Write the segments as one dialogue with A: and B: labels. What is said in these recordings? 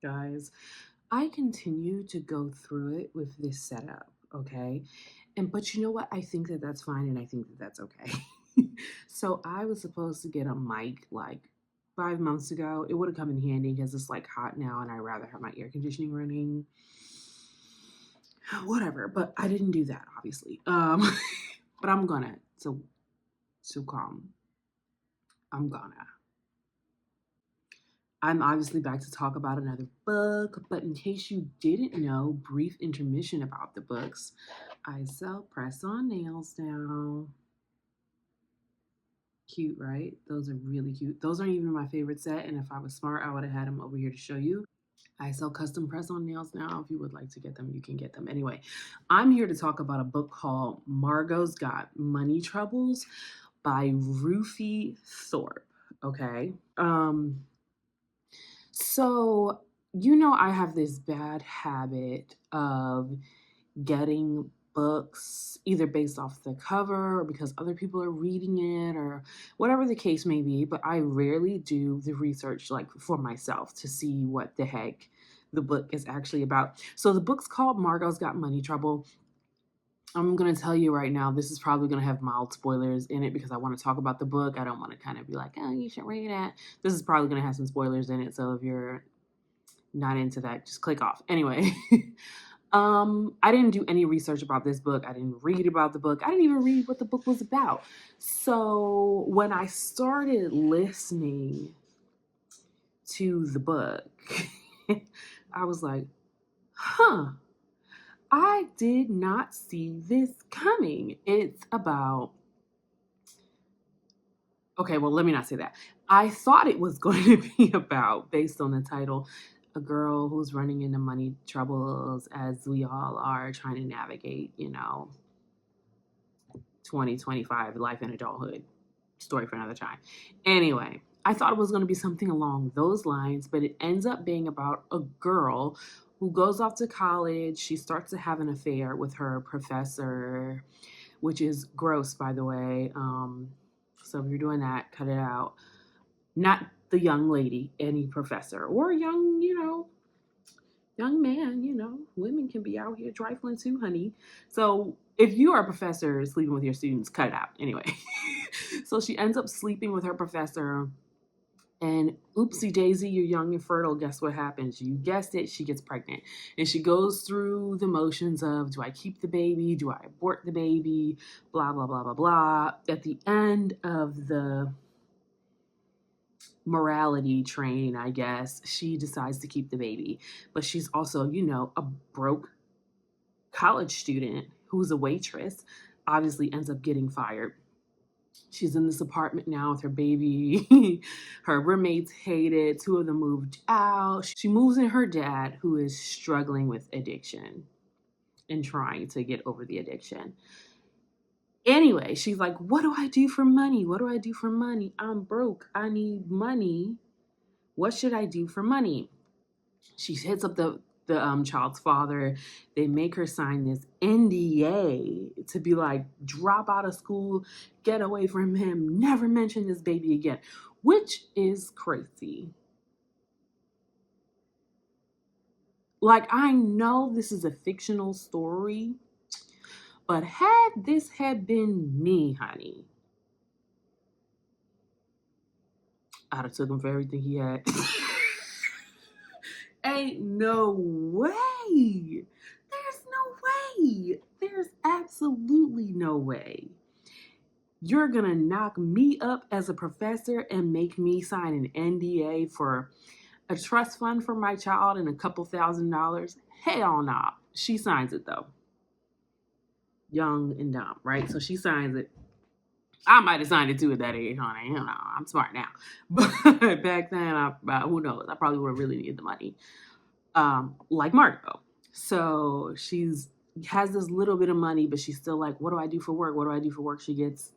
A: Guys, I continue to go through it with this setup, okay? But you know what? I think that that's fine and I think that that's okay. So I was supposed to get a mic like 5 months ago. It would have come in handy because it's like hot now and I'd rather have my air conditioning running. Whatever, but I didn't do that, obviously. But I'm gonna. So calm. I'm gonna. I'm obviously back to talk about another book, but in case you didn't know, brief intermission about the books. I sell press-on nails now. Cute, right? Those are really cute. Those aren't even my favorite set, and if I was smart, I would have had them over here to show you. I sell custom press-on nails now. If you would like to get them, you can get them. Anyway, I'm here to talk about a book called Margo's Got Money Troubles by Ruthie Thorpe. Okay. So, I have this bad habit of getting books either based off the cover or because other people are reading it or whatever the case may be, but I rarely do the research like for myself to see what the heck the book is actually about. So the book's called Margo's Got Money Trouble. I'm going to tell you right now, this is probably going to have mild spoilers in it because I want to talk about the book. I don't want to kind of be like, oh, you should read it. This is probably going to have some spoilers in it. So if you're not into that, just click off. Anyway, I didn't do any research about this book. I didn't read about the book. I didn't even read what the book was about. So when I started listening to the book, I was like, huh, I did not see this coming. It's about, okay, well, let me not say that. I thought it was going to be about, based on the title, a girl who's running into money troubles as we all are trying to navigate, 2025 life and adulthood. Story for another time. Anyway, I thought it was going to be something along those lines, but it ends up being about a girl who goes off to college. She starts to have an affair with her professor, which is gross, by the way. So if you're doing that, cut it out. Not the young lady, any professor, or young, young man, women can be out here trifling too, honey. So if you are a professor sleeping with your students, cut it out. Anyway, so she ends up sleeping with her professor. And oopsie daisy, you're young and fertile. Guess what happens? You guessed it, she gets pregnant. And she goes through the motions of, do I keep the baby? Do I abort the baby? Blah, blah, blah, blah, blah. At the end of the morality train, I guess, she decides to keep the baby. But she's also, a broke college student who's a waitress, obviously ends up getting fired. She's in this apartment now with her baby. Her roommates hate it. Two of them moved out. She moves in her dad, who is struggling with addiction and trying to get over the addiction. Anyway, she's like, what do I do for money? What do I do for money? I'm broke. I need money. What should I do for money? She hits up the child's father. They make her sign this NDA to be like, drop out of school, get away from him, never mention this baby again, which is crazy. Like, I know this is a fictional story, but had this had been me, honey, I'd have took him for everything he had. Ain't no way. There's no way. There's absolutely no way. You're gonna knock me up as a professor and make me sign an NDA for a trust fund for my child and a couple $1,000s? Hell nah. She signs it though. Young and dumb, right? So she signs it. I might have signed it too at that age, honey. I'm smart now. But back then, who knows? I probably would have really needed the money. Like Margo. So she's has this little bit of money, but she's still like, what do I do for work? What do I do for work? She gets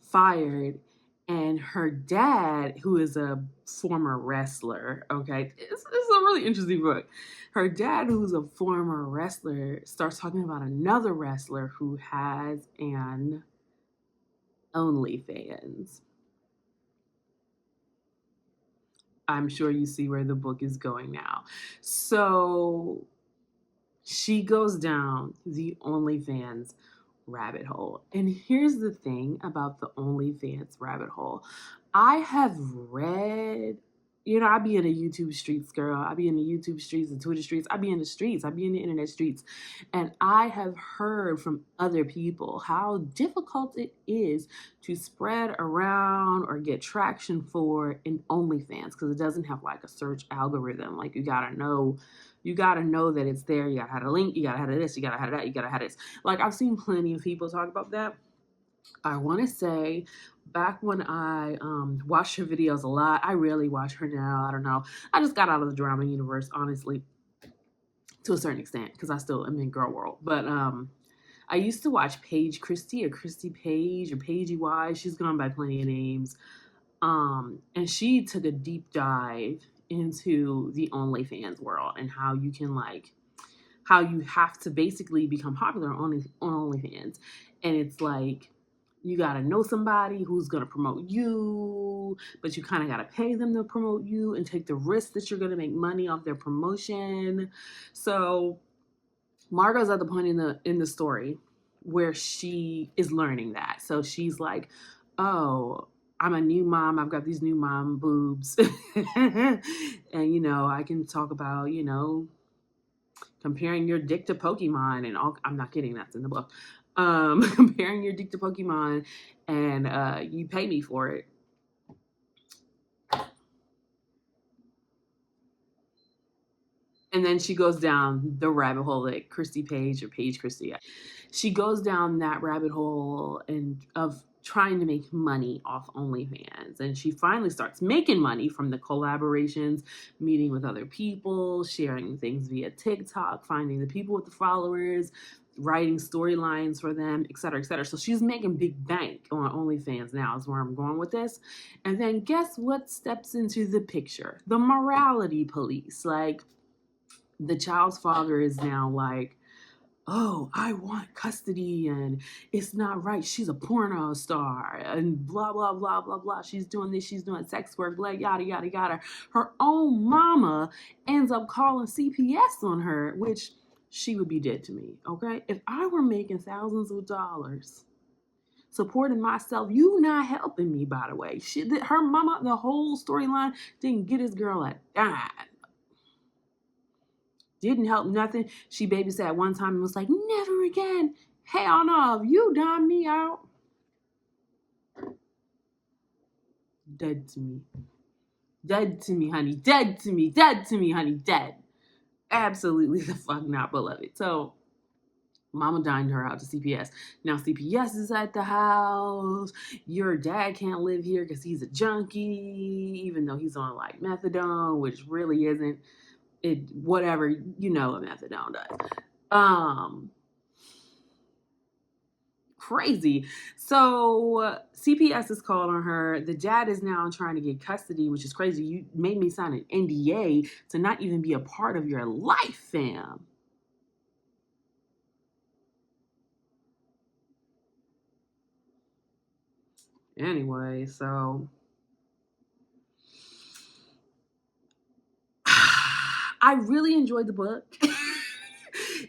A: fired. And her dad, who is a former wrestler, okay, it's a really interesting book. Her dad, who's a former wrestler, starts talking about another wrestler who has an OnlyFans. I'm sure you see where the book is going now. So she goes down the OnlyFans rabbit hole. And here's the thing about the OnlyFans rabbit hole. I have read, I be in the YouTube streets, girl. I be in the YouTube streets, the Twitter streets. I be in the streets. I be in the internet streets. And I have heard from other people how difficult it is to spread around or get traction for in OnlyFans because it doesn't have like a search algorithm. Like you gotta know that it's there. You gotta have a link. You gotta have this. You gotta have that. You gotta have this. Like I've seen plenty of people talk about that. I want to say back when I watched her videos a lot, I rarely watch her now. I don't know. I just got out of the drama universe, honestly, to a certain extent, because I still am in girl world. But I used to watch Paige Christie or Christy Page or Paigey Y. She's gone by plenty of names. And she took a deep dive into the OnlyFans world and how you can how you have to basically become popular on OnlyFans. And it's like you got to know somebody who's going to promote you, but you kind of got to pay them to promote you and take the risk that you're going to make money off their promotion. So Margo's at the point in the story where she is learning that. So she's like, "Oh, I'm a new mom. I've got these new mom boobs." And I can talk about, comparing your dick to Pokemon and all. I'm not kidding, that's in the book. Comparing your dick to Pokemon, and you pay me for it. And then she goes down the rabbit hole that Christy Page or Paige Christie. She goes down that rabbit hole and of trying to make money off OnlyFans. And she finally starts making money from the collaborations, meeting with other people, sharing things via TikTok, finding the people with the followers, writing storylines for them, et cetera, et cetera. So she's making big bank on OnlyFans now is where I'm going with this. And then guess what steps into the picture? The morality police. Like, the child's father is now like, "Oh, I want custody and it's not right. She's a porno star and blah, blah, blah, blah, blah. She's doing this, she's doing sex work, blah, yada, yada, yada." Her own mama ends up calling CPS on her, which she would be dead to me, okay? If I were making thousands of dollars supporting myself, you not helping me, by the way. Her mama, the whole storyline didn't get this girl a dime. Didn't help nothing. She babysat one time and was like, "Never again. Hell no, you dime me out." Dead to me. Dead to me, honey. Dead to me. Dead to me, honey. Dead. Absolutely the fuck not, beloved. So mama dined her out to CPS. Now CPS is at the house. Your dad can't live here because he's a junkie, even though he's on like methadone, which really isn't it, whatever, what methadone does. Crazy. So CPS is called on her. The dad is now trying to get custody, which is crazy. You made me sign an NDA to not even be a part of your life, fam. Anyway, so I really enjoyed the book.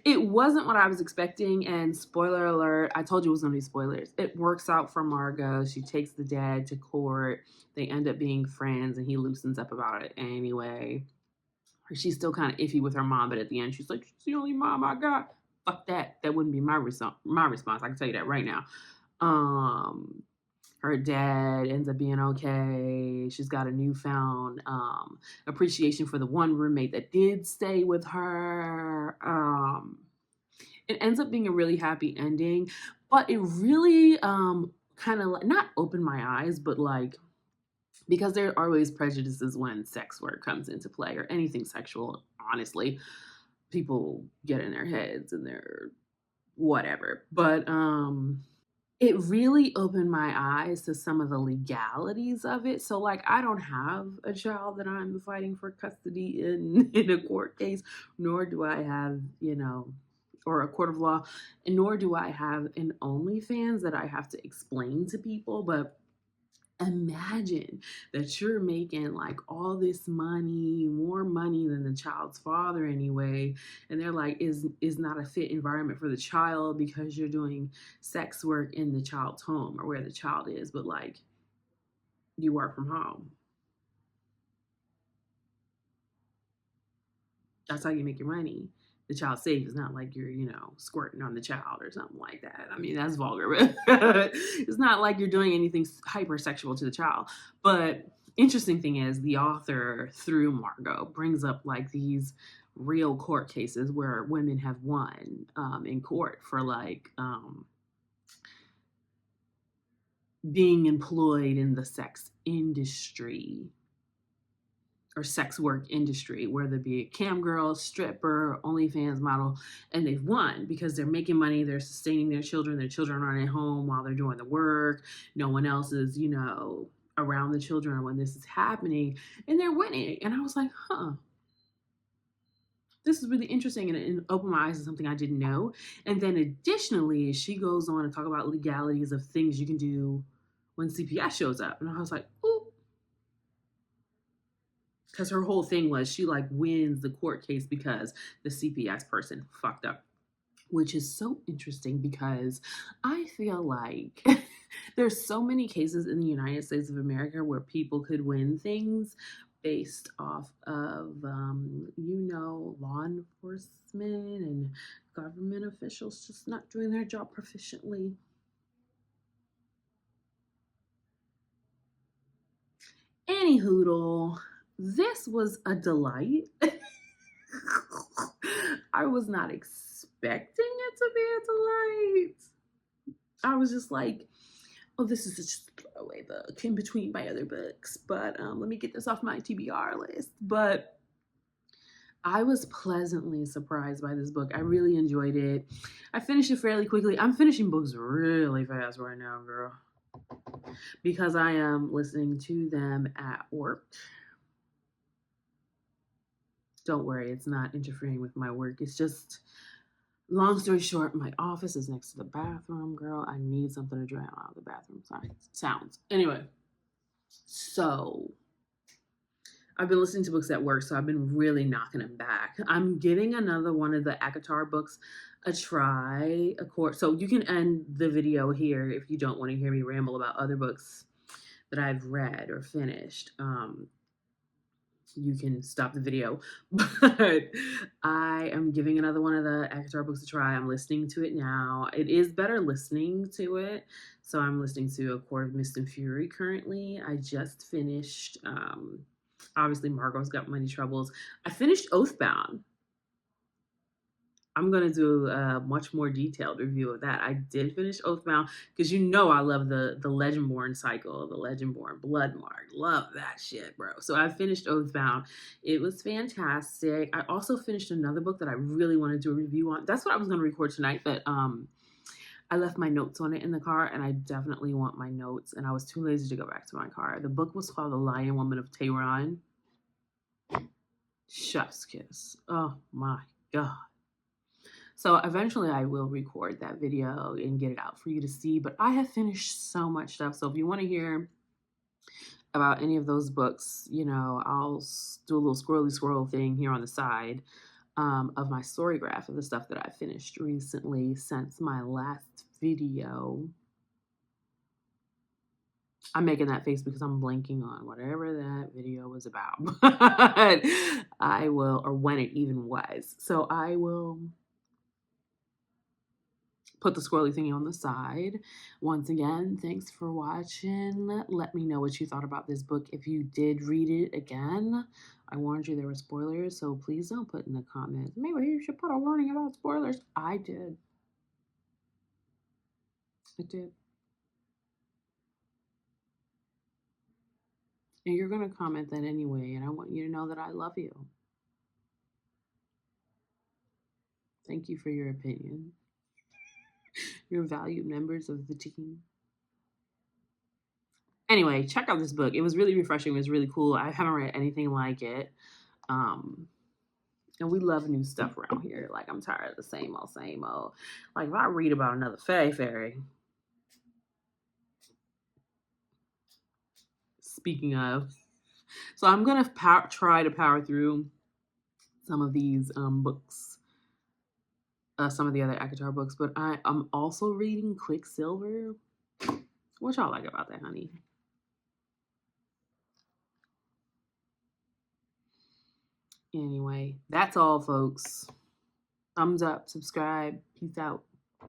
A: It wasn't what I was expecting, and spoiler alert, I told you it was going to be spoilers. It works out for Margo. She takes the dad to court. They end up being friends, and he loosens up about it anyway. She's still kind of iffy with her mom, but at the end, she's like, "She's the only mom I got." Fuck that. That wouldn't be my response. I can tell you that right now. Her dad ends up being okay. She's got a newfound appreciation for the one roommate that did stay with her. It ends up being a really happy ending, but it really kind of not opened my eyes, but like, because there are always prejudices when sex work comes into play or anything sexual, honestly. People get in their heads and they're whatever. But it really opened my eyes to some of the legalities of it. So, like, I don't have a child that I'm fighting for custody in in a court case, nor do I have, or a court of law, and nor do I have an OnlyFans that I have to explain to people. But Imagine that you're making like all this money, more money than the child's father anyway, and they're like, is not a fit environment for the child because you're doing sex work in the child's home or where the child is, but like you work from home. That's how you make your money. The child's safe. It's not like you're, squirting on the child or something like that. I mean, that's vulgar, but it's not like you're doing anything hypersexual to the child. But interesting thing is, the author, through Margo, brings up like these real court cases where women have won in court for like being employed in the sex industry or sex work industry, whether it be a cam girl, stripper, OnlyFans model, and they've won because they're making money, they're sustaining their children aren't at home while they're doing the work, no one else is, around the children when this is happening, and they're winning. And I was like, this is really interesting, and it opened my eyes to something I didn't know. And then additionally, she goes on to talk about legalities of things you can do when CPS shows up. And I was like, ooh, because her whole thing was she like wins the court case because the CPS person fucked up, which is so interesting because I feel like there's so many cases in the United States of America where people could win things based off of law enforcement and government officials just not doing their job proficiently. Anyhoodle, this was a delight. I was not expecting it to be a delight. I was just like, oh, this is just a throwaway book in between my other books. But let me get this off my TBR list. But I was pleasantly surprised by this book. I really enjoyed it. I finished it fairly quickly. I'm finishing books really fast right now, girl, because I am listening to them at work. Don't worry, it's not interfering with my work. It's just, long story short, my office is next to the bathroom, girl. I need something to drown out the bathroom sounds. Anyway, so I've been listening to books at work, so I've been really knocking them back. I'm giving another one of the Akatar books a try. Of course, so you can end the video here if you don't want to hear me ramble about other books that I've read or finished. You can stop the video, but I am giving another one of the Akatar books a try. I'm listening to it now. It is better listening to it. So I'm listening to A Court of Mist and Fury currently. I just finished, obviously Margo's Got Money Troubles. I finished Oathbound. I'm going to do a much more detailed review of that. I did finish Oathbound because I love the Legendborn cycle, the Legendborn Bloodmark. Love that shit, bro. So I finished Oathbound. It was fantastic. I also finished another book that I really want to do a review on. That's what I was going to record tonight, but I left my notes on it in the car, and I definitely want my notes, and I was too lazy to go back to my car. The book was called The Lion Woman of Tehran. Chef's kiss. Oh my God. So eventually I will record that video and get it out for you to see, but I have finished so much stuff. So if you want to hear about any of those books, I'll do a little squirrel thing here on the side of my story graph of the stuff that I finished recently since my last video. I'm making that face because I'm blanking on whatever that video was about. But I will, or when it even was. So I will put the squirrely thingy on the side. Once again, thanks for watching. Let me know what you thought about this book. If you did read it again, I warned you there were spoilers, so please don't put in the comments, maybe you should put a warning about spoilers. I did. I did. And you're going to comment that anyway, and I want you to know that I love you. Thank you for your opinion. You're valued members of the team. Anyway, check out this book. It was really refreshing. It was really cool. I haven't read anything like it. And we love new stuff around here. Like, I'm tired of the same old. Like, if I read about another fairy, Speaking of, so I'm gonna try to power through some of these books, some of the other ACOTAR books, but I'm also reading Quicksilver. What y'all like about that, honey? Anyway, that's all, folks. Thumbs up, subscribe, peace out.